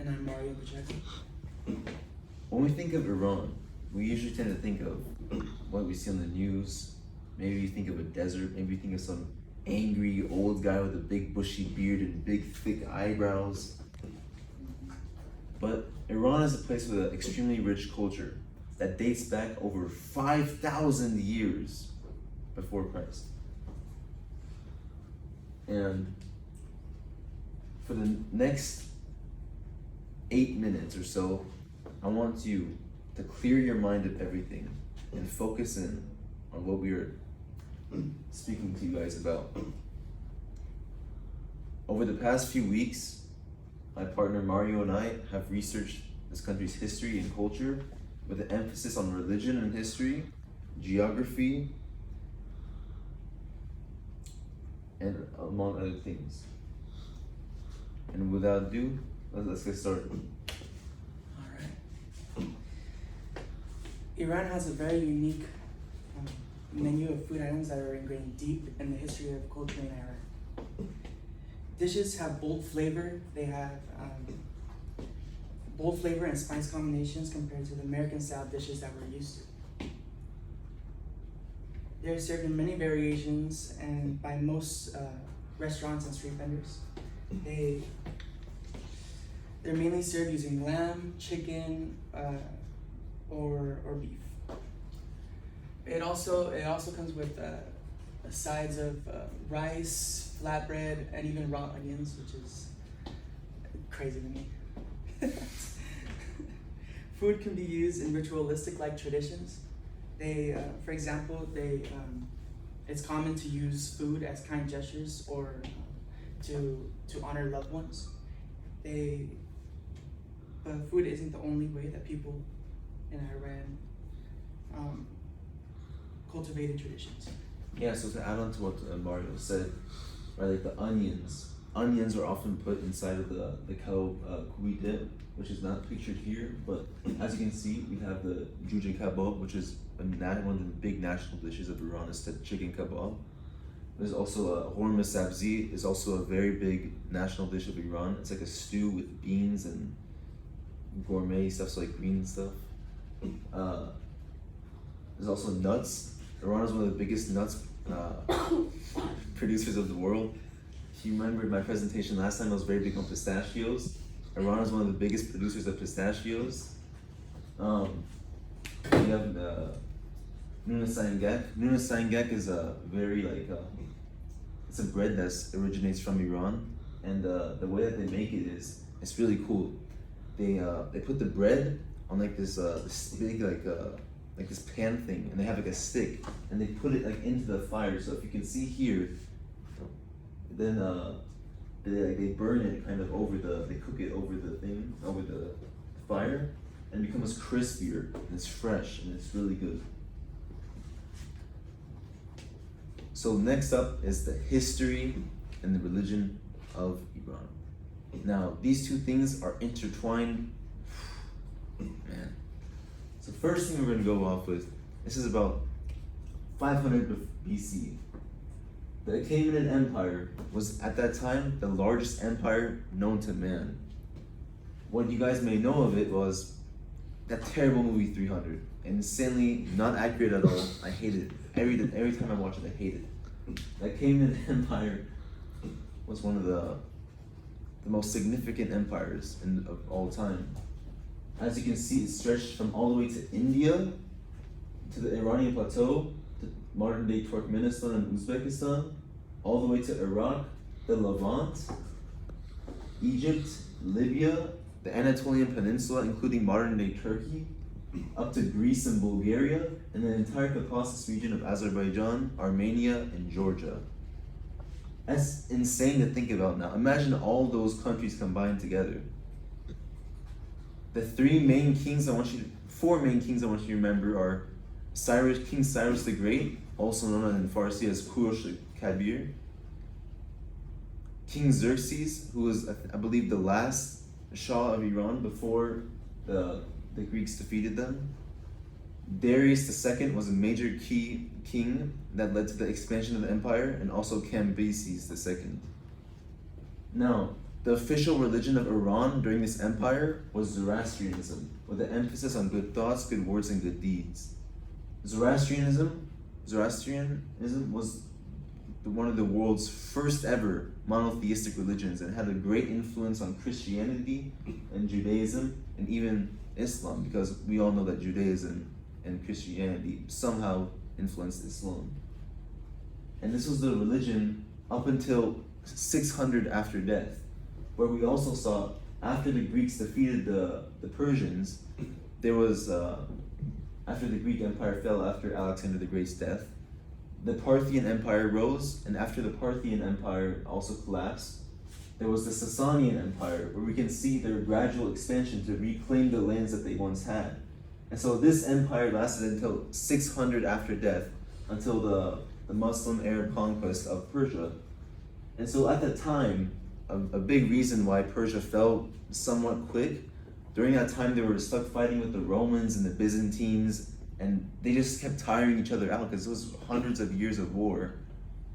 And I'm Mario Pacheco. When we think of Iran, we usually tend to think of what we see on the news. Maybe you think of a desert, maybe you think of some angry old guy with a big bushy beard and big thick eyebrows. But Iran is a place with an extremely rich culture that dates back over 5,000 years before Christ. And for the next 8 minutes or so, I want you to clear your mind of everything and focus in on what we are speaking to you guys about. Over the past few weeks, my partner Mario and I have researched this country's history and culture with an emphasis on religion and history, geography, and among other things. And without ado, let's get started. Alright. Iran has a very unique menu of food items that are ingrained deep in the history of culture in Iran. Dishes have bold flavor. They have bold flavor and spice combinations compared to the American style dishes that we're used to. They're served in many variations and by most restaurants and street vendors. They're mainly served using lamb, chicken, or beef. It also comes with sides of rice, flatbread, and even raw onions, which is crazy to me. Food can be used in ritualistic-like traditions. For example, it's common to use food as kind gestures or to honor loved ones. But food isn't the only way that people in Iran cultivated traditions. Yeah, so to add on to what Mario said, right, like the onions are often put inside of the kawite, which is not pictured here, but as you can see, we have the jujin kebab, which is one of the big national dishes of Iran, is the chicken kebab. There's also a horma sabzi, is also a very big national dish of Iran. It's like a stew with beans and gourmet stuff, so like green stuff. There's also nuts. Iran is one of the biggest nuts producers of the world. If you remember my presentation last time, I was very big on pistachios. Iran is one of the biggest producers of pistachios. We have nuna sayangek. Nuna sayangek is a very it's a bread that originates from Iran, and the way that they make it is, it's really cool. They put the bread on like this big like this pan thing, and they have like a stick, and they put it like into the fire. So if you can see here, then they burn it kind of they cook it over the fire, and it becomes crispier and it's fresh and it's really good. So next up is the history and the religion of Iran. Now these two things are intertwined. Man. So first thing we're going to go off with, this is about 500 BC. The Achaemenid Empire was at that time the largest empire known to man. What you guys may know of it was that terrible movie 300. Insanely not accurate at all. I hate it. Every time I watch it, I hate it. The Achaemenid Empire was one of the most significant empires of all time. As you can see, it stretched from all the way to India, to the Iranian plateau, to modern day Turkmenistan and Uzbekistan, all the way to Iraq, the Levant, Egypt, Libya, the Anatolian Peninsula, including modern day Turkey, up to Greece and Bulgaria, and the entire Caucasus region of Azerbaijan, Armenia, and Georgia. That's insane to think about now. Imagine all those countries combined together. The four main kings I want you to remember are King Cyrus the Great, also known in Farsi as Kurosh Kabir. King Xerxes, who was, I believe, the last Shah of Iran before the Greeks defeated them. Darius II was a major key king that led to the expansion of the empire, and also Cambyses II. Now, the official religion of Iran during this empire was Zoroastrianism, with an emphasis on good thoughts, good words, and good deeds. Zoroastrianism was one of the world's first ever monotheistic religions, and had a great influence on Christianity and Judaism and even Islam, because we all know that Judaism and Christianity somehow influenced Islam. And this was the religion up until 600 after death, where we also saw after the Greeks defeated the Persians, there was, after the Greek Empire fell after Alexander the Great's death, the Parthian Empire rose, and after the Parthian Empire also collapsed, there was the Sasanian Empire, where we can see their gradual expansion to reclaim the lands that they once had. And so this empire lasted until 600 after death, until the Muslim Arab conquest of Persia. And so at that time, a big reason why Persia fell somewhat quick, during that time they were stuck fighting with the Romans and the Byzantines, and they just kept tiring each other out because it was hundreds of years of war.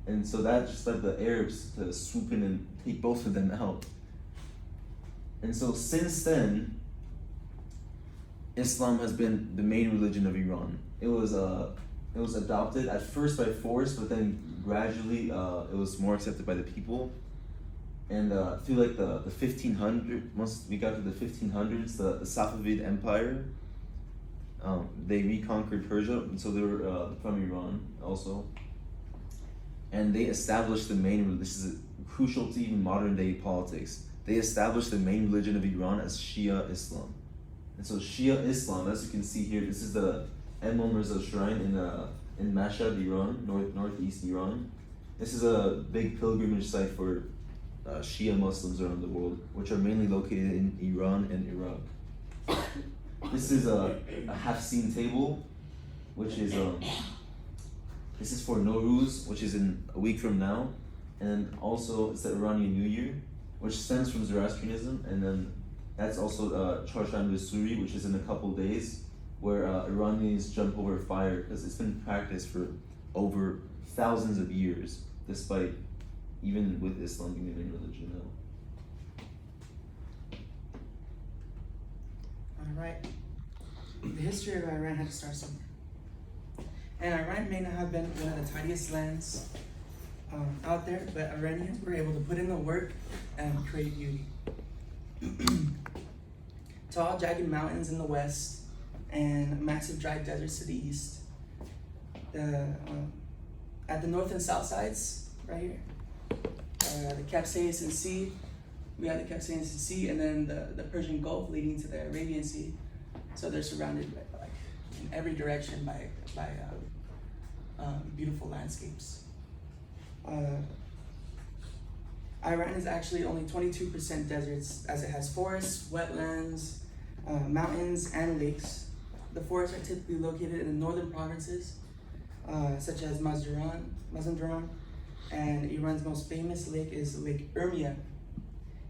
And so that just led the Arabs to swoop in and take both of them out. And so since then, Islam has been the main religion of Iran. It was adopted at first by force, but then gradually it was more accepted by the people. And through like the 1500s, once we got to the 1500s, the Safavid Empire, they reconquered Persia, and so they were from Iran also. And they established the main, this is crucial to even modern day politics, they established the main religion of Iran as Shia Islam. And so Shia Islam, as you can see here, this is the Imam Mirza shrine in Mashhad, Iran, northeast Iran. This is a big pilgrimage site for Shia Muslims around the world, which are mainly located in Iran and Iraq. This is a Hafsin table, which is this is for Nowruz, which is in a week from now, and also it's the Iranian New Year, which stems from Zoroastrianism, and then that's also Chorshanbe Suri, which is in a couple days, where Iranians jump over fire, because it's been practiced for over thousands of years, despite even with Islam being the main religion now. Alright. The history of Iran had to start somewhere. And Iran may not have been one of the tidiest lands out there, but Iranians were able to put in the work and create beauty. Tall, jagged mountains in the west and massive dry deserts to the east. At the north and south sides, right here, the Caspian Sea, we have the Caspian Sea, and then the Persian Gulf leading to the Arabian Sea. So they're surrounded by, like, in every direction by beautiful landscapes. Iran is actually only 22% deserts, as it has forests, wetlands, mountains, and lakes. The forests are typically located in the northern provinces, such as Mazandaran, and Iran's most famous lake is Lake Urmia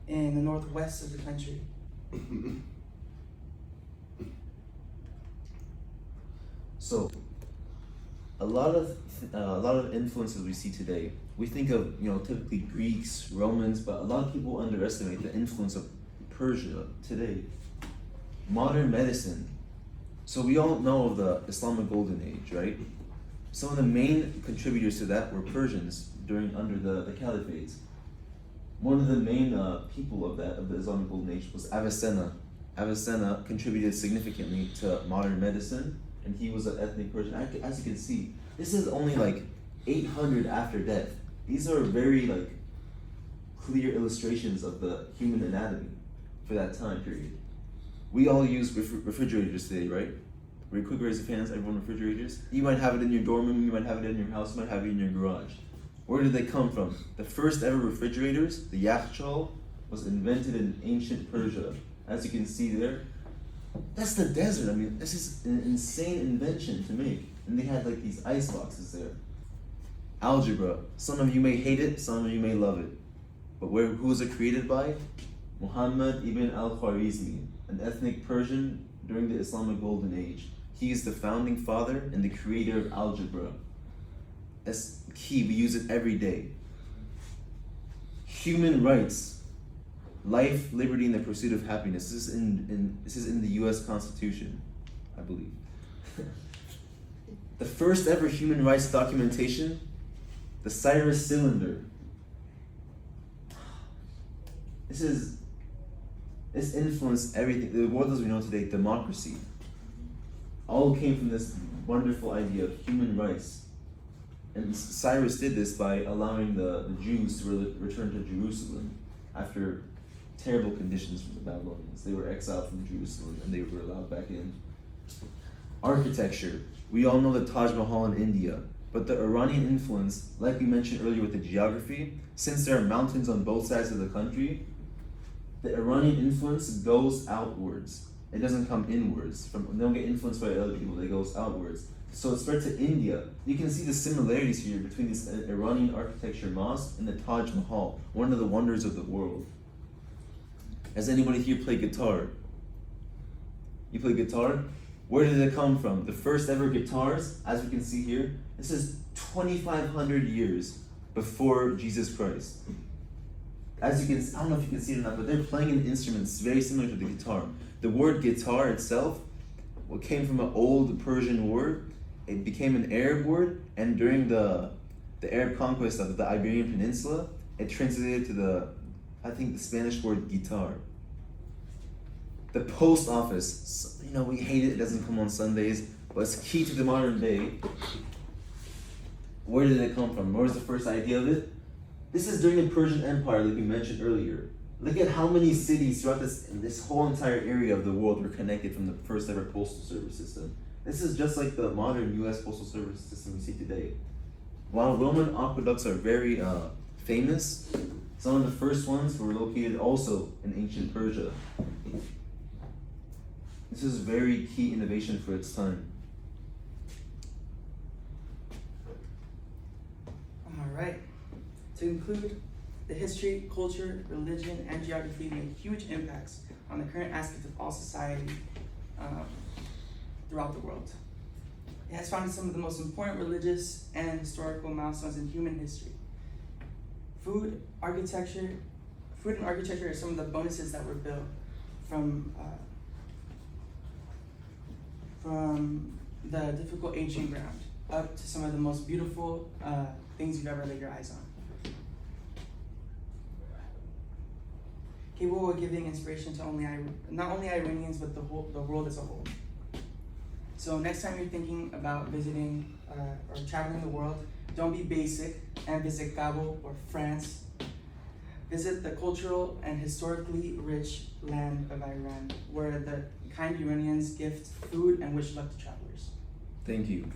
in the northwest of the country. So, a lot of influences we see today. We think of, typically Greeks, Romans, but a lot of people underestimate the influence of Persia today. Modern medicine. So we all know of the Islamic Golden Age, right? Some of the main contributors to that were Persians under the Caliphates. One of the main people of the Islamic Golden Age was Avicenna. Avicenna contributed significantly to modern medicine, and he was an ethnic Persian. As you can see, this is only like 800 after death. These are very clear illustrations of the human anatomy for that time period. We all use refrigerators today, right? Very quick, raise your hands, everyone refrigerators. You might have it in your dorm room, you might have it in your house, you might have it in your garage. Where did they come from? The first ever refrigerators, the yakhchal, was invented in ancient Persia. As you can see there, that's the desert. I mean, this is an insane invention to make. And they had these ice boxes there. Algebra. Some of you may hate it, some of you may love it. But who was it created by? Muhammad ibn al-Khwarizmi, an ethnic Persian during the Islamic Golden Age. He is the founding father and the creator of algebra. That's key, we use it every day. Human rights. life, liberty, and the pursuit of happiness. This is in the U.S. Constitution, I believe. The first ever human rights documentation, the Cyrus Cylinder. This influenced everything. The world as we know today, democracy, all came from this wonderful idea of human rights. And Cyrus did this by allowing the Jews to return to Jerusalem after terrible conditions from the Babylonians. They were exiled from Jerusalem and they were allowed back in. Architecture. We all know the Taj Mahal in India, but the Iranian influence, like we mentioned earlier with the geography, since there are mountains on both sides of the country, the Iranian influence goes outwards. It doesn't come inwards. They don't get influenced by other people, it goes outwards. So it spread to India. You can see the similarities here between this Iranian architecture mosque and the Taj Mahal, one of the wonders of the world. Has anybody here played guitar? You play guitar? Where did it come from? The first ever guitars, as we can see here, this is 2,500 years before Jesus Christ. As you can, I don't know if you can see it or not, but they're playing an instrument very similar to the guitar. The word guitar itself, what came from an old Persian word, it became an Arab word, and during the Arab conquest of the Iberian Peninsula, it translated to the Spanish word guitar. The post office, we hate it doesn't come on Sundays, but it's key to the modern day. Where did it come from? Where was the first idea of it? This is during the Persian Empire, like we mentioned earlier. Look at how many cities throughout this whole entire area of the world were connected from the first ever postal service system. This is just like the modern U.S. postal service system we see today. While Roman aqueducts are very famous, some of the first ones were located also in ancient Persia. This is very key innovation for its time. All right. To conclude, the history, culture, religion, and geography make huge impacts on the current aspects of all society throughout the world. It has founded some of the most important religious and historical milestones in human history. Food and architecture are some of the bonuses that were built from the difficult ancient ground up to some of the most beautiful things you've ever laid your eyes on. Capable of giving inspiration to not only Iranians, but the world as a whole. So next time you're thinking about visiting or traveling the world, don't be basic and visit Cabo or France. Visit the cultural and historically rich land of Iran, where the kind Iranians gift food and wish luck to travelers. Thank you.